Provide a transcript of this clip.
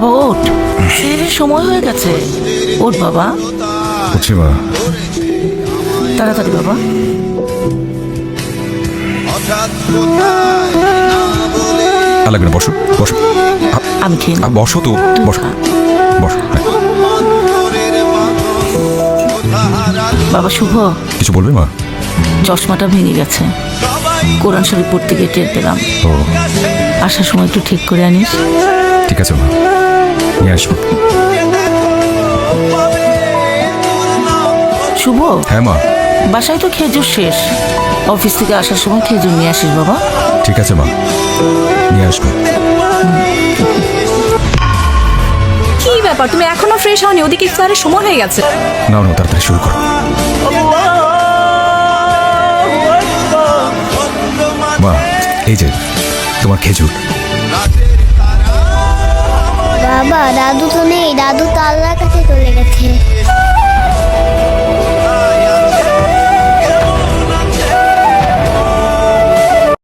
বাবা ওঠ, সেরের সময় হয়ে গেছে। ওঠ বাবা, উঠছি মা। তাড়াতাড়ি বাবা। আর লাগবে না, বসো বসো। আমি খেয়ে নেব। বসো তো, তুই বসো খা। বসো। হ্যাঁ। বাবা শুভ, কিছু বলবে মা? চশমাটা ভেঙে গেছে, কোরআন শরীফ পড়তে গিয়ে টের পেলাম। ও আসার সময় একটু ঠিক করে আনিস। ঠিক আছে মা, নিয়ে আসবো। শুভ, হ্যাঁ মা, বাসায় তো খেজুর শেষ, অফিস থেকে আসার সময় খেজুর নিয়ে আসিস বাবা। ঠিক আছে মা, নিয়ে আসবো। কি ব্যাপার, তুমি এখনো ফ্রেশ হওনি? ওদিকে ইফতারের সময় হয়ে গেছে। না না, তাড়াতাড়ি শুরু করো। মা, এই যে তোমার খেজুর। বাবা, দাদু তো নেই, দাদু তো আল্লাহর কাছে চলে গেছে।